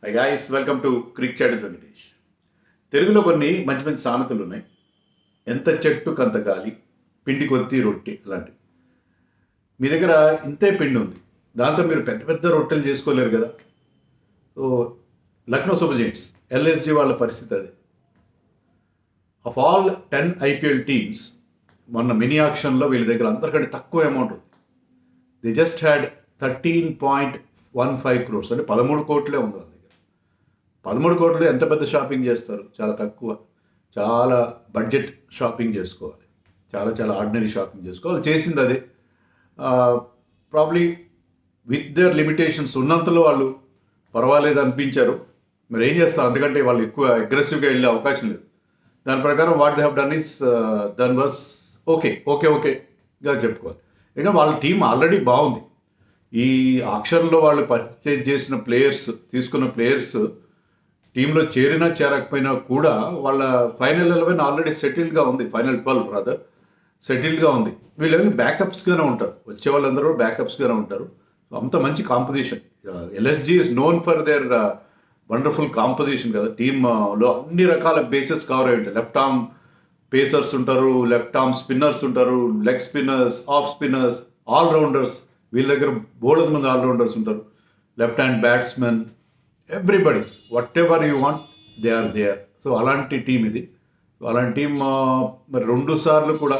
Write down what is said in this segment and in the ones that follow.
High guys, welcome to Crick Chat with Venkatesh. తెలుగులో కొన్ని మంచి మంచి సామెతలు ఉన్నాయి. ఎంత చెట్టుకు అంత గాలి, పిండి కొద్ది రొట్టె అలాంటివి. మీ దగ్గర ఇంతే పిండి ఉంది, దాంతో మీరు పెద్ద పెద్ద రొట్టెలు చేసుకోలేరు కదా. So Lucknow super giants, LSG వాళ్ళ పరిస్థితి అది. ఆఫ్ ఆల్ 10 ఐపీఎల్ టీమ్స్ మొన్న మినీ ఆక్షన్లో వీళ్ళ దగ్గర అందరికంటే తక్కువ అమౌంట్ ఉంది. ది జస్ట్ హ్యాడ్ 13.15 crores, అంటే 13 కోట్లే ఉంది వాళ్ళ దగ్గర. 13 కోట్లు ఎంత పెద్ద షాపింగ్ చేస్తారు? చాలా తక్కువ. చాలా బడ్జెట్ షాపింగ్ చేసుకోవాలి, చాలా చాలా ఆర్డినరీ షాపింగ్ చేసుకోవాలి. చేసింది అదే. ప్రాబ్లీ విత్ దర్ లిమిటేషన్స్ ఉన్నంతలో వాళ్ళు పర్వాలేదు అనిపించారు. మరి ఏం చేస్తారు, అందుకంటే వాళ్ళు ఎక్కువ అగ్రెసివ్గా వెళ్ళే అవకాశం లేదు. దాని ప్రకారం what they have done is done was ఓకేగా చెప్పుకోవాలి. ఎందుకంటే వాళ్ళ టీం ఆల్రెడీ బాగుంది. ఈ ఆక్షన్లో వాళ్ళు పర్చేజ్ చేసిన ప్లేయర్స్, తీసుకున్న ప్లేయర్స్ టీంలో చేరినా చేరకపోయినా కూడా వాళ్ళ ఫైనల్ 11 ఆల్రెడీ సెటిల్డ్గా ఉంది. ఫైనల్ 12 రాదర్ సెటిల్డ్గా ఉంది. వీళ్ళు బ్యాకప్స్గానే ఉంటారు, వచ్చే వాళ్ళందరూ బ్యాకప్స్గానే ఉంటారు. అంత మంచి composition. LSG is known for their wonderful composition కదా. టీంలో అన్ని రకాల బేసెస్ కవర్ అయి ఉంటాయి. లెఫ్ట్ ఆర్మ్ పేసర్స్ ఉంటారు, లెఫ్ట్ ఆర్మ్ స్పిన్నర్స్ ఉంటారు, leg spinners, off spinners, all rounders. వీళ్ళ దగ్గర బోల్డ్ మంది ఆల్రౌండర్స్ ఉంటారు. Left hand batsmen, everybody, whatever you want they are there. So అలాంటి టీం ఇది. అలాంటి టీం మరి 2 సార్లు కూడా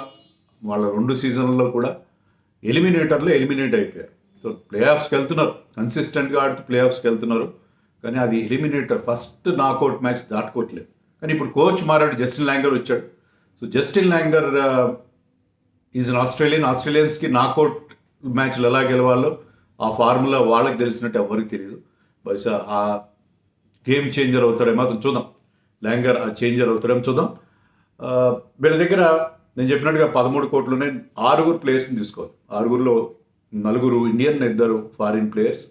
వాళ్ళ 2 సీజన్లలో కూడా ఎలిమినేట్ అయిపోయారు. సో ప్లే ఆఫ్స్కి వెళ్తున్నారు, కన్సిస్టెంట్గా ఆడుతూ ప్లే ఆఫ్స్కి వెళ్తున్నారు. కానీ అది ఎలిమినేటర్, ఫస్ట్ నాకౌట్ మ్యాచ్ దాటుకోవట్లేదు. కానీ ఇప్పుడు కోచ్ మారాడు, జస్టిన్ ల్యాంగర్ వచ్చాడు. So Justin Langer is an ఆస్ట్రేలియన్స్కి నాకౌట్ మ్యాచ్లు ఎలా గెలవాలో ఆ ఫార్ములా వాళ్ళకి తెలిసినట్టు ఎవరికి తెలియదు. బహుశా ఆ గేమ్ చేంజర్ అవుతాడేమో, అతను చూద్దాం. ల్యాంగర్ ఆ చేంజర్ అవుతాడేమో చూద్దాం. వీళ్ళ దగ్గర నేను చెప్పినట్టుగా 13 కోట్లు ఉన్నాయి. 6 ప్లేయర్స్ని తీసుకోవాలి. 6లో 4 Indian, 2 foreign players.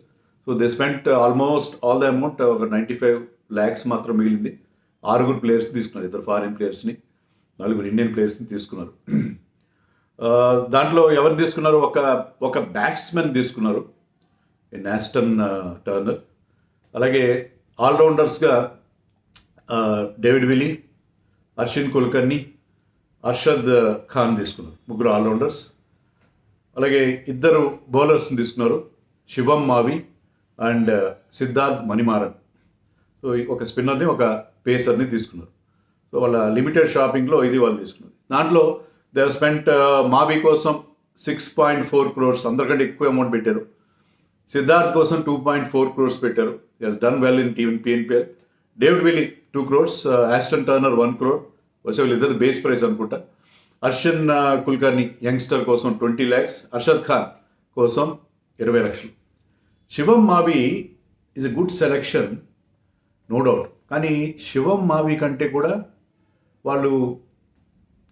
So they spent almost all the amount, ఒక 95 lakhs మాత్రం మిగిలింది. 6 ప్లేయర్స్ తీసుకున్నారు, 2 ఫారిన్ ప్లేయర్స్ని, 4 ఇండియన్ ప్లేయర్స్ని తీసుకున్నారు. దాంట్లో ఎవరు తీసుకున్నారు? ఒక బ్యాట్స్మెన్ తీసుకున్నారు, ఆస్టన్ టర్నర్. అలాగే ఆల్రౌండర్స్గా డేవిడ్ విల్లీ, అర్షిన్ కుల్కర్ని, అర్షద్ ఖాన్ తీసుకున్నారు, 3 ఆల్రౌండర్స్. అలాగే 2 బౌలర్స్ని తీసుకున్నారు, శివం మావి అండ్ సిద్ధార్థ్ మణిమారన్. సో ఒక స్పిన్నర్ని, ఒక పేసర్ని తీసుకున్నారు. సో వాళ్ళ లిమిటెడ్ షాపింగ్లో ఇది వాళ్ళు తీసుకున్నారు. దాంట్లో దే హావ్ స్పెంట్ మావి కోసం 6.4 crores, అందరికంటే ఎక్కువ అమౌంట్ పెట్టారు. సిద్ధార్థ్ కోసం 2.4 crores పెట్టారు. He has done well in PNPL. David Willey 2 crores, Ashton Turner 1 crore. వచ్చే వీళ్ళిద్దరు బేస్ ప్రైస్ అనుకుంటా. అర్షిన్ కుల్కర్ని యంగ్స్టర్ కోసం 20 lakhs, అర్షద్ ఖాన్ కోసం 20 lakhs. Shivam Mavi is a good selection, no doubt. కానీ శివం మావి కంటే కూడా వాళ్ళు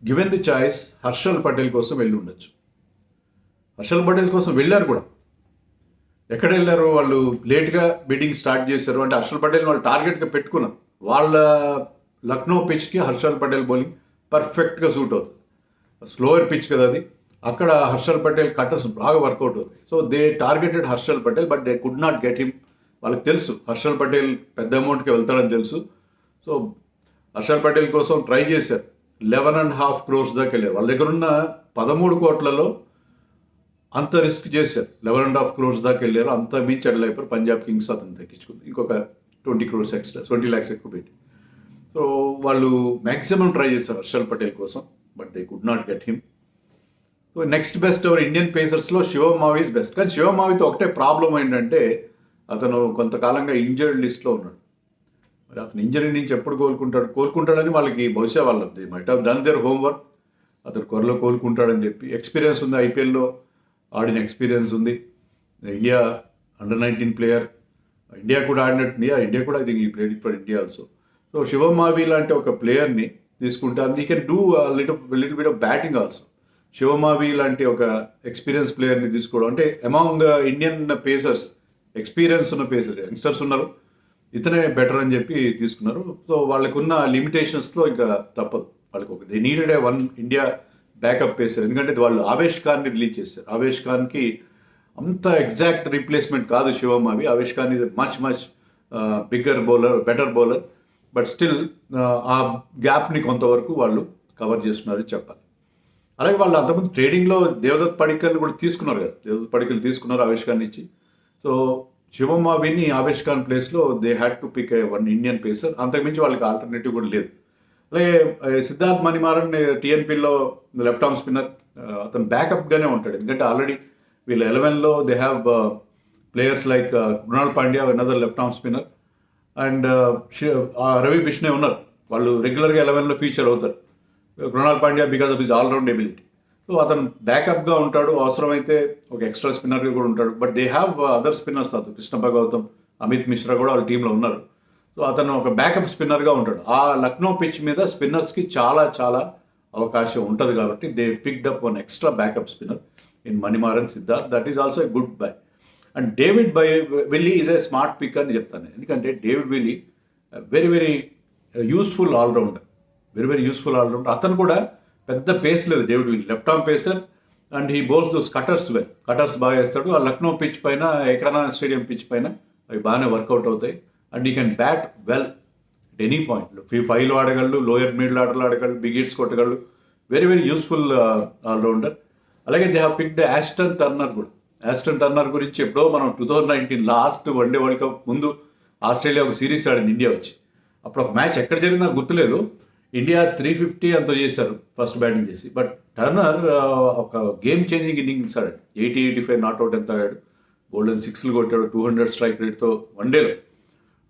given the choice Harshal Patel కోసం వెళ్ళి ఉండొచ్చు. హర్షల్ పటేల్ కోసం వెళ్ళారు కూడా. ఎక్కడ వెళ్ళారు వాళ్ళు? లేట్గా బిడ్డింగ్ స్టార్ట్ చేశారు. అంటే హర్షల్ పటేల్ వాళ్ళు టార్గెట్గా పెట్టుకున్నారు. వాళ్ళ లక్నో పిచ్కి హర్షల్ పటేల్ బౌలింగ్ పర్ఫెక్ట్గా సూట్ అవుతుంది. స్లోయర్ పిచ్ కదా అది. అక్కడ హర్షల్ పటేల్ కట్టర్స్ బాగా వర్కౌట్ అవుతాయి. So they targeted Harshal Patel, but they could not get him. వాళ్ళకి తెలుసు హర్షల్ పటేల్ పెద్ద అమౌంట్కి వెళ్తాడని తెలుసు. సో హర్షల్ పటేల్ కోసం ట్రై చేశారు. 11.5 crores దాకా వెళ్ళారు. వాళ్ళ దగ్గర ఉన్న 13 కోట్లలో అంత రిస్క్ చేశారు. 11.5 crores దాకా వెళ్ళారు. అంత మించి అయిపోయారు. పంజాబ్ కింగ్స్ అతను తగ్గించుకుంది, ఇంకొక 20 crores ఎక్స్ట్రా, 20 lakhs ఎక్కువ పెట్టి. సో వాళ్ళు మ్యాక్సిమం ట్రై చేశారు హర్షల్ పటేల్ కోసం, but they could not get him. So next best ఎవరు Indian పేసర్స్లో Shivam Mavi is best. కానీ శివం మావితో ఒకటే ప్రాబ్లం ఏంటంటే అతను కొంతకాలంగా ఇంజర్డ్ లిస్ట్లో ఉన్నాడు. మరి అతను ఇంజరీ నుంచి ఎప్పుడు కోలుకుంటాడని వాళ్ళకి బహుశా వాళ్ళది might have done there homework. అతను త్వరలో కోలుకుంటాడని చెప్పి. ఎక్స్పీరియన్స్ ఉంది, ఐపీఎల్లో ఆడిన ఎక్స్పీరియన్స్ ఉంది. ఇండియా అండర్-19 ప్లేయర్, ఇండియా కూడా ఆడినట్టుంది. ఇండియా కూడా I think he played for India also. So Shivam Mavi లాంటి ఒక ప్లేయర్ని తీసుకుంటే he can do little bit of batting also. Shivam Mavi లాంటి ఒక ఎక్స్పీరియన్స్ ప్లేయర్ని తీసుకోవడం అంటే అమాంగ్ ఇండియన్ పేసర్స్, ఎక్స్పీరియన్స్ ఉన్న పేసర్, యంగ్స్టర్స్ ఉన్నారు, ఇతనే బెటర్ అని చెప్పి తీసుకున్నారు. సో వాళ్ళకున్న లిమిటేషన్స్లో ఇంకా తప్పదు. వాళ్ళకి they needed A 1 India backup pacer. ఎందుకంటే వాళ్ళు ఆవేష్ ఖాన్ని రిలీజ్ చేశారు. ఆవేష్ ఖాన్కి అంత ఎగ్జాక్ట్ రీప్లేస్మెంట్ కాదు శివం మావి. Avesh Khan is much bigger bowler, better bowler. But still ఆ గ్యాప్ని కొంతవరకు వాళ్ళు కవర్ చేస్తున్నారని చెప్పాలి. అలాగే వాళ్ళు అంతకుముందు ట్రేడింగ్లో దేవదత్ పడిక్కల్ని కూడా తీసుకున్నారు కదా, దేవదత్ పడిక్కల్ తీసుకున్నారు ఆవేష్ ఖాన్ ఇచ్చి. సో శివం విని ఆవేష్ ఖాన్ ప్లేస్లో they had to pick one Indian pacer. అంతకుమించి వాళ్ళకి ఆల్టర్నేటివ్ కూడా లేదు. అలాగే సిద్ధార్థ్ మణిమారన్ టీఎన్పీలో లెఫ్ట్ ఆర్మ్ స్పిన్నర్, అతను బ్యాకప్గానే ఉంటాడు. ఎందుకంటే ఆల్రెడీ వీళ్ళ 11లో they have players like Krunal Pandya, another left arm spinner, and Ravi Bishnoi ఉన్నారు. వాళ్ళు రెగ్యులర్గా 11లో ఫీచర్ అవుతారు. Krunal Pandya because of his all round ability. So అతను బ్యాకప్గా ఉంటాడు, అవసరమైతే ఒక ఎక్స్ట్రా స్పిన్నర్గా కూడా ఉంటాడు. But they have other spinners, అతను కృష్ణప్ప గౌతమ్, అమిత్ మిశ్రా కూడా వాళ్ళ టీంలో ఉన్నారు. సో అతను ఒక బ్యాకప్ స్పిన్నర్గా ఉంటాడు. ఆ లక్నో పిచ్ మీద స్పిన్నర్స్కి చాలా చాలా అవకాశం ఉంటుంది కాబట్టి they picked up one extra backup spinner in Manimaran Siddharth. That is also a good buy. And David Willey is a smart pick అని చెప్తాను. ఎందుకంటే David Willey very very useful all-rounder, very useful all-rounder. అతను కూడా పెద్ద పేస్ లేదు David Willey, left arm pacer, and he bowls those cutters well. Cutters బాగా వేస్తాడు. ఆ లక్నో పిచ్ పైన, ఎకరానా స్టేడియం పిచ్ పైన అవి బాగానే వర్కౌట్ అవుతాయి. And you can bat well at any point. 5లో ఆడగలడు, లోయర్ మిడిల్ ఆర్డర్లో ఆడగలడు, బిగ్ హిట్స్ కొట్టగలడు. Very useful all rounder. అలాగే they have picked Ashton Turner కూడా. ఆస్టన్ టర్నర్ గురించి ఎప్పుడో మనం 2019 లాస్ట్ వన్డే వరల్డ్ కప్ ముందు ఆస్ట్రేలియా ఒక సిరీస్ ఆడింది ఇండియా వచ్చి. అప్పుడు ఒక మ్యాచ్ ఎక్కడ జరిగిందో నాకు గుర్తులేదు. ఇండియా 350 అంతా చేశారు ఫస్ట్ బ్యాటింగ్ చేసి. బట్ టర్నర్ ఒక గేమ్ చేంజింగ్ ఇన్నింగ్స్ ఆడాడు. 80-85 నాట్అవుట్ ఎంత ఆడాడు, గోల్డెన్ 6లు కొట్టాడు, 200 స్ట్రైక్ రేట్తో వన్డేలో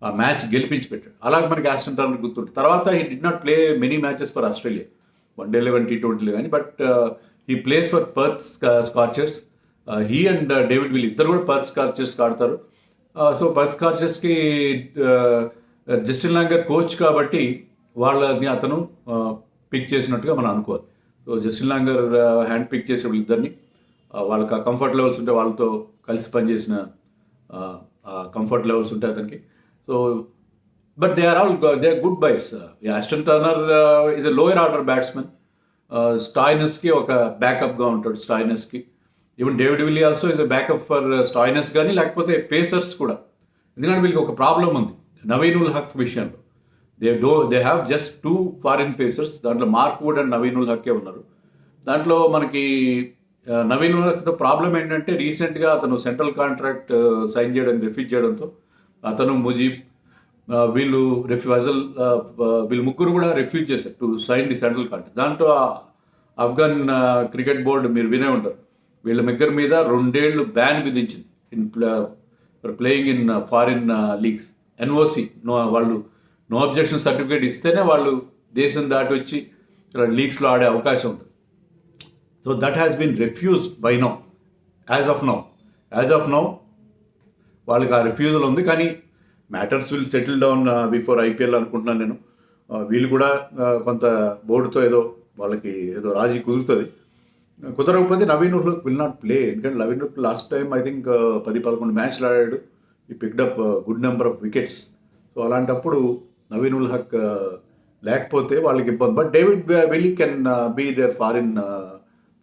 ఆ మ్యాచ్ గెలిపించి పెట్టాడు. అలాగే మనకి ఆస్టన్ టర్నర్ గుర్తుంటుంది. తర్వాత he did not play many matches for Australia, వన్డేలో T20లో కానీ. But he plays for Perth Scorchers. He and David Willey ఇద్దరు కూడా పర్త్ స్కార్చర్స్కి ఆడతారు. సో పర్త్ స్కార్చర్స్కి జస్టిన్ లాంగర్ కోచ్ కాబట్టి వాళ్ళని అతను పిక్ చేసినట్టుగా మనం అనుకోవాలి. So Justin Langer hand pick చేసే వీళ్ళిద్దరిని, వాళ్ళకి ఆ కంఫర్ట్ లెవెల్స్ ఉంటే వాళ్ళతో కలిసి పనిచేసిన కంఫర్ట్ లెవెల్స్ ఉంటాయి అతనికి. So but they are good buys. Ashton Turner is a lower order batsmen. స్టాయినస్కి ఒక బ్యాకప్గా ఉంటాడు. స్టాయినస్కి even David Willey also is a backup for Stoinis కానీ, లేకపోతే పేసర్స్ కూడా. ఎందుకంటే వీళ్ళకి ఒక ప్రాబ్లం ఉంది నవీన్ ఉల్ హక్ విషయంలో. They have just 2 foreign pacers. దాంట్లో మార్క్ వుడ్ అండ్ నవీన్ ఉల్ హక్కే ఉన్నారు. దాంట్లో మనకి నవీన్ ఉల్ హక్తో ప్రాబ్లం ఏంటంటే రీసెంట్గా అతను సెంట్రల్ కాంట్రాక్ట్ సైన్ చేయడానికి రిఫ్యూజ్ చేయడంతో అతను, ముజీబ్, వీళ్ళు వీళ్ళు ముగ్గురు కూడా రిఫ్యూజ్ చేశారు to sign the central contract. దాంట్లో ఆఫ్ఘన్ క్రికెట్ బోర్డు మీరు వినే ఉంటారు, వీళ్ళ ముగ్గురు మీద 2 ఏళ్ళు బ్యాన్ విధించింది in playing in foreign leagues. NOC వాళ్ళు నో అబ్జెక్షన్ సర్టిఫికేట్ ఇస్తేనే వాళ్ళు దేశం దాటి వచ్చి లీగ్స్లో ఆడే అవకాశం ఉంటుంది. So that has been refused by now. As of now వాళ్ళకి ఆ రిఫ్యూజల్ ఉంది. కానీ matters will settle down before IPL అనుకుంటున్నాను నేను. వీళ్ళు కూడా కొంత బోర్డుతో వాళ్ళకి రాజీ కుదురుతుంది. కుదరకపోతే Naveen ul Haq will not play. ఎందుకంటే Naveen ul Haq last time I think 10-11 మ్యాచ్లు ఆడాడు. He picked up good number of wickets. So అలాంటప్పుడు నవీన్ ఉల్ హక్ లేకపోతే వాళ్ళకి ఇబ్బంది. But David Willey can be there foreign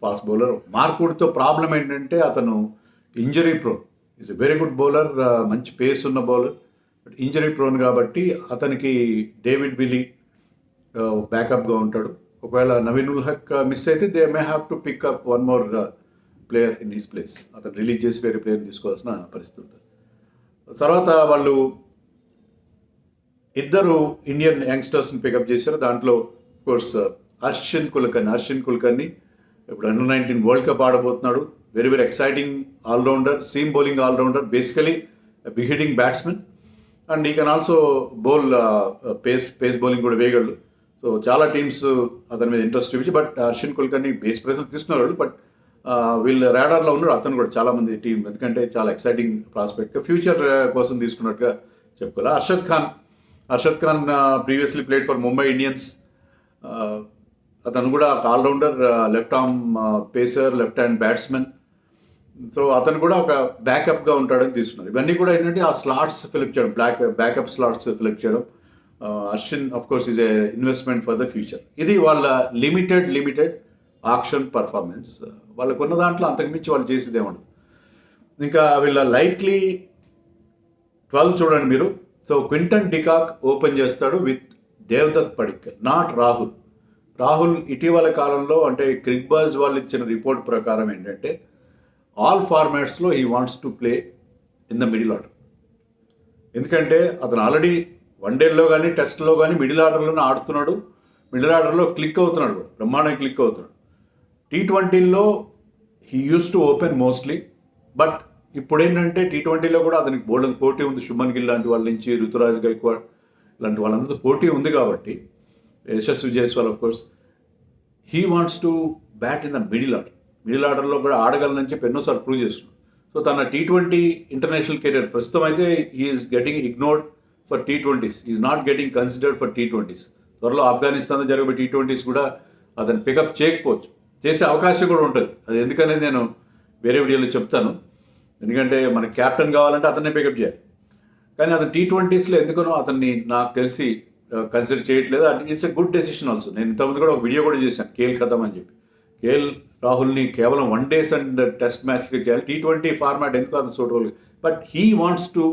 fast bowler. మార్క్వుడ్తో ప్రాబ్లం ఏంటంటే అతను injury prone. Is a very good bowler, మంచి పేస్ ఉన్న బౌలర్, బట్ ఇంజరీ ప్రోన్ కాబట్టి అతనికి డేవిడ్ విల్లీ బ్యాకప్గా ఉంటాడు. ఒకవేళ నవీన్ ఉల్ హక్ మిస్ అయితే they may have to pick up one more player in his place. అతను రిలీజ్ చేసి వేరే ప్లేయర్ తీసుకోవాల్సిన పరిస్థితి ఉంటుంది. తర్వాత వాళ్ళు ఇద్దరు ఇండియన్ యంగ్స్టర్స్ని పికప్ చేశారు. దాంట్లో కోర్స్ హర్షిన్ కుల్కర్ని ఇప్పుడు అండర్-19 వరల్డ్ కప్ ఆడబోతున్నాడు. Very exciting all rounder, seam bowling all rounder, basically big hitting batsmen. And he can also bowl pace bowling కూడా వేయగలడు. సో చాలా టీమ్స్ అతని మీద ఇంట్రెస్ట్ చూపించి, బట్ హర్షిన్ కుల్కర్ని బేస్ ప్రైస్లో తీసుకున్నారు. బట్ వీళ్ళ రాడార్లో ఉన్నాడు అతను కూడా చాలామంది టీం, ఎందుకంటే చాలా ఎక్సైటింగ్ ప్రాస్పెక్ట్, ఫ్యూచర్ కోసం తీసుకున్నట్టుగా చెప్పుకోవాలి. Arshad Khan previously played for Mumbai Indians. అతను కూడా ఒక all-rounder, left arm pacer, left hand batsmen. So అతను కూడా ఒక బ్యాకప్గా ఉంటాడని తీసుకున్నారు. ఇవన్నీ కూడా ఏంటంటే ఆ స్లాట్స్ ఫిలప్ చేయడం, బ్యాకప్ స్లాట్స్ ఫిలప్ చేయడం. Ashwin of course is a investment for the future. ఇది వాళ్ళ లిమిటెడ్ ఆక్షన్ పర్ఫార్మెన్స్. వాళ్ళకు ఉన్న దాంట్లో అంతకుమించి వాళ్ళు చేసేది ఏముండదు. ఇంకా వీళ్ళ లైక్లీ 12 చూడండి మీరు. సో క్వింటన్ డికాక్ ఓపెన్ చేస్తాడు విత్ దేవదత్ పడిక్కల్, నాట్ రాహుల్. రాహుల్ ఇటీవల కాలంలో అంటే క్రిక్బాజ్ వాళ్ళు ఇచ్చిన రిపోర్ట్ ప్రకారం ఏంటంటే ఆల్ ఫార్మాట్స్లో he wants to play in the middle order. ఎందుకంటే అతను ఆల్రెడీ వన్డేల్లో కానీ టెస్ట్లో కానీ మిడిల్ ఆర్డర్లోనే ఆడుతున్నాడు, మిడిల్ ఆర్డర్లో క్లిక్ అవుతున్నాడు కూడా, బ్రహ్మాండంగా క్లిక్ అవుతున్నాడు. T20లో he uses to open mostly, but ఇప్పుడు ఏంటంటే T20లో కూడా అతనికి బోల్డెన్ పోటీ ఉంది. శుభన్ గిల్ లాంటి వాళ్ళ నుంచి రుతురాజ్ గైక్వాడ్ ఇలాంటి వాళ్ళందరితో పోటీ ఉంది కాబట్టి, Yashasvi Jaiswal of course, he wants to bat in the middle order. Middle ఆర్డర్లో కూడా ఆడగలనని చెప్పి ఎన్నోసార్లు ప్రూవ్ చేస్తున్నాడు. సో తన T20 ఇంటర్నేషనల్ కెరీర్ ప్రస్తుతం అయితే he is getting ignored for T20s, is not getting considered for T20s. త్వరలో ఆఫ్ఘనిస్తాన్లో జరిగే T20s కూడా అతను పికప్ చేయకపోవచ్చు, చేసే అవకాశం కూడా ఉంటుంది. అది ఎందుకనేది నేను వేరే వీడియోలో చెప్తాను. ఎందుకంటే మనకి క్యాప్టెన్ కావాలంటే అతన్నే పికప్ చేయాలి. కానీ అతను T20sలో ఎందుకనో అతన్ని నాకు తెలిసి కన్సిడర్ చేయట్లేదు. It's a good decision also. నేను ఇంతకుముందు కూడా ఒక వీడియో కూడా చేశాను కేఎల్ ఖతం అని చెప్పి. కేఎల్ రాహుల్ని కేవలం వన్ డేస్ అండ్ టెస్ట్ మ్యాచ్కి చేయాలి, T20 ఫార్మాట్ ఎందుకు అతను suitable. But he wants to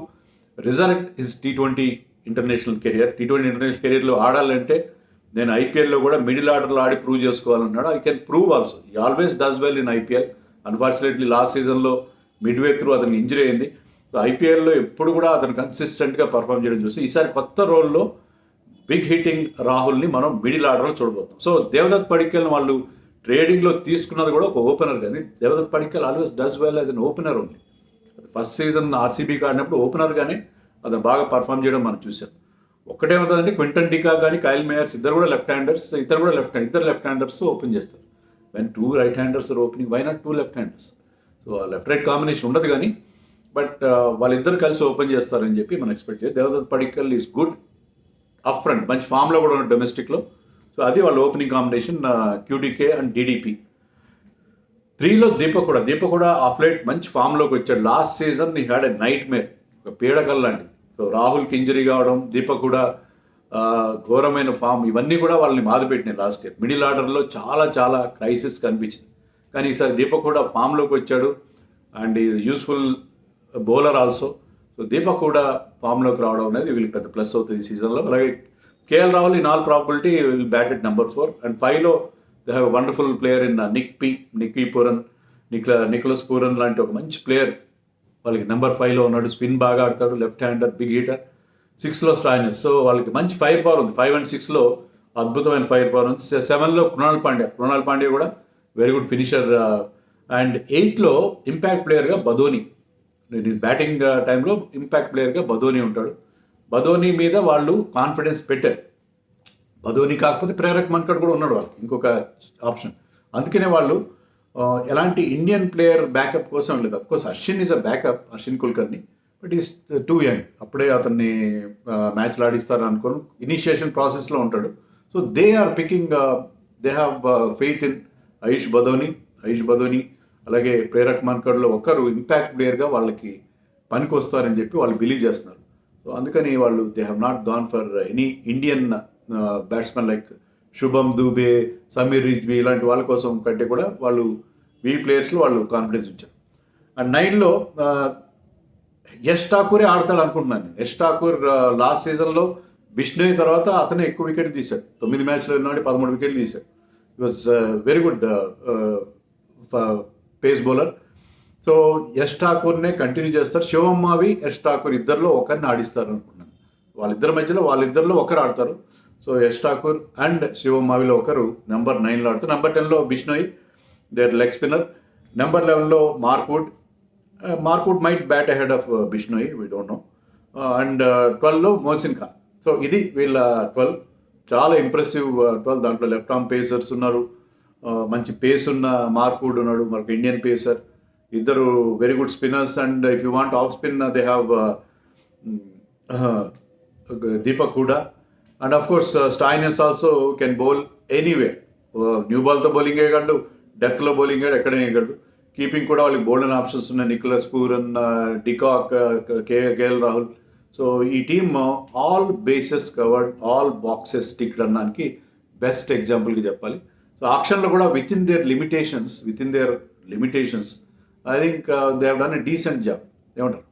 resurrect his T20 international career. T20 international కెరియర్లో ఆడాలంటే నేను ఐపీఎల్లో కూడా మిడిల్ ఆర్డర్లో ఆడి ప్రూవ్ చేసుకోవాలన్నాడు. I can prove also. He always does well in IPL. Unfortunately last సీజన్లో మిడ్వే త్రూ అతనికి ఇంజరీ అయింది. సో ఐపీఎల్లో ఎప్పుడు కూడా అతను కన్సిస్టెంట్గా పర్ఫామ్ చేయడం చూసి ఈసారి కొత్త రోల్లో బిగ్ హిట్టింగ్ రాహుల్ని మనం మిడిల్ ఆర్డర్లో చూడబోతాం. సో దేవదత్ పడిక్కల్ని వాళ్ళు ట్రేడింగ్లో తీసుకున్నది కూడా ఒక ఓపెనర్, కానీ Devdutt Padikkal always does well as an opener only. First season ఆర్సీబీకి ఆడినప్పుడు ఓపెనర్గానే అతను బాగా పర్ఫామ్ చేయడం మనం చూసాం. ఒక్కటేమవుతుందంటే క్వింటన్ డికాక్ కానీ కైల్ మేయర్స్ ఇద్దరు కూడా లెఫ్ట్ హ్యాండర్స్, ఇద్దరు లెఫ్ట్ హ్యాండర్స్ ఓపెన్ చేస్తారు. When 2 right handers are opening, why not 2 left handers? So left right combination ఉండదు కానీ, బట్ వాళ్ళిద్దరు కలిసి ఓపెన్ చేస్తారని చెప్పి మనం ఎక్స్పెక్ట్ చేయాలి. Devdutt Padikkal is good up front, మంచి ఫామ్లో కూడా ఉన్న డొమెస్టిక్లో. సో అది వాళ్ళ opening combination, QDK and DDP. 3లో దీపక్ కూడా ఆఫ్ లైట్ మంచి ఫామ్లోకి వచ్చాడు. Last season he had a nightmare, ఒక పీడకల్ లాంటి. సో రాహుల్కి ఇంజరీ కావడం, దీపక్ కూడా ఘోరమైన ఫామ్, ఇవన్నీ కూడా వాళ్ళని బాధపెట్టినాయి లాస్ట్ ఇయర్. మిడిల్ ఆర్డర్లో చాలా క్రైసిస్ కనిపించింది. కానీ ఈసారి దీపక్ కూడా ఫామ్లోకి వచ్చాడు and useful bowler also. So Deepak కూడా ఫామ్లోకి రావడం అనేది వీళ్ళకి పెద్ద ప్లస్ అవుతుంది ఈ సీజన్లో. అలాగే KL Rahul in all probability will bat at number 4 and 5లో they have wonderful player in Nicholas Pooran లాంటి ఒక మంచి ప్లేయర్ వాళ్ళకి నెంబర్ 5లో ఉన్నాడు. స్పిన్ బాగా ఆడతాడు, లెఫ్ట్ హ్యాండర్, బిగ్ హీటర్. 6లో స్టాయినస్. సో వాళ్ళకి మంచి ఫైర్ పవర్ ఉంది. 5 and 6లో అద్భుతమైన ఫైర్ పవర్ ఉంది. 7లో కృణాల్ పాండ్యా కూడా వెరీ గుడ్ ఫినిషర్. అండ్ 8లో ఇంపాక్ట్ ప్లేయర్గా బదోని, బ్యాటింగ్ టైంలో ఇంపాక్ట్ ప్లేయర్గా బదోని ఉంటాడు. బదోని మీద వాళ్ళు కాన్ఫిడెన్స్ పెట్టారు. బదోని కాకపోతే ప్రేరక్ మన్కడ్ కూడా ఉన్నాడు వాళ్ళకి, ఇంకొక ఆప్షన్. అందుకనే వాళ్ళు ఎలాంటి ఇండియన్ ప్లేయర్ బ్యాకప్ కోసం లేదు. Of course Ashwin is a backup, Ashwin Kulkarni, but is too young. అప్పుడే అతన్ని మ్యాచ్లు ఆడిస్తారు అనుకోను, ఇనిషియేషన్ ప్రాసెస్లో ఉంటాడు. So they are picking, they have faith in Ayush Badoni అలాగే ప్రేరక్ మన్కడ్లో ఒకరు ఇంపాక్ట్ ప్లేయర్గా వాళ్ళకి పనికి వస్తారని చెప్పి వాళ్ళు బిలీవ్ చేస్తున్నారు. సో అందుకని వాళ్ళు they have not gone for any Indian batsmen like శుభం దూబే, సమీర్ రిజ్వీ ఇలాంటి వాళ్ళ కోసం కంటే కూడా వాళ్ళు ఈ ప్లేయర్స్లో వాళ్ళు కాన్ఫిడెన్స్ ఇచ్చారు. అండ్ 9లో యష్ ఠాకూరే ఆడతాడు అనుకుంటున్నాను నేను. యష్ ఠాకూర్ లాస్ట్ సీజన్లో బిష్ణోయ్ తర్వాత అతనే ఎక్కువ వికెట్ తీశాడు. 9 మ్యాచ్లో ఉన్నాడు, 13 వికెట్లు తీశాడు. It was very good pace bowler. So Yash ఠాకూర్నే కంటిన్యూ చేస్తారు. శివం మావి, యష్ ఠాకూర్ ఇద్దరిలో ఒకరిని ఆడిస్తారు అనుకుంటున్నాను. వాళ్ళిద్దరిలో ఒకరు ఆడతారు. సో యష్ ఠాకూర్ అండ్ శివం మావిలో ఒకరు నెంబర్ 9లో ఆడతారు. నెంబర్ 10లో Bishnoi, their leg spinner. Number 11లో Mark Wood might bat ahead of Bishnoi, we don't know. And 12లో మోహసిన్ ఖాన్. సో ఇది వీళ్ళ 12. చాలా ఇంప్రెసివ్ 12. దాంట్లో లెఫ్ట్ ఆర్మ్ పేసర్స్ ఉన్నారు, మంచి పేస్ ఉన్న మార్క్వుడ్ ఉన్నాడు, మనకు ఇండియన్ పేసర్. ఇద్దరు very good spinners. And if you want off spin they have Deepak Hooda. And of course Stoinis also can bowl anyway. New బాల్తో బౌలింగ్ వేయగలడు, డెత్లో బౌలింగ్ వేయడు, ఎక్కడ వేయగలడు. కీపింగ్ కూడా వాళ్ళకి బౌల్డెన్ ఆప్షన్స్ ఉన్నాయి. Nicholas Pooran, de Kock, KL Rahul. So ఈ team all bases covered, all boxes ticked అనడానికి బెస్ట్ ఎగ్జాంపుల్గా చెప్పాలి. సో ఆక్షన్లో కూడా with in their limitations I think they have done a decent job. ఏమంటారు?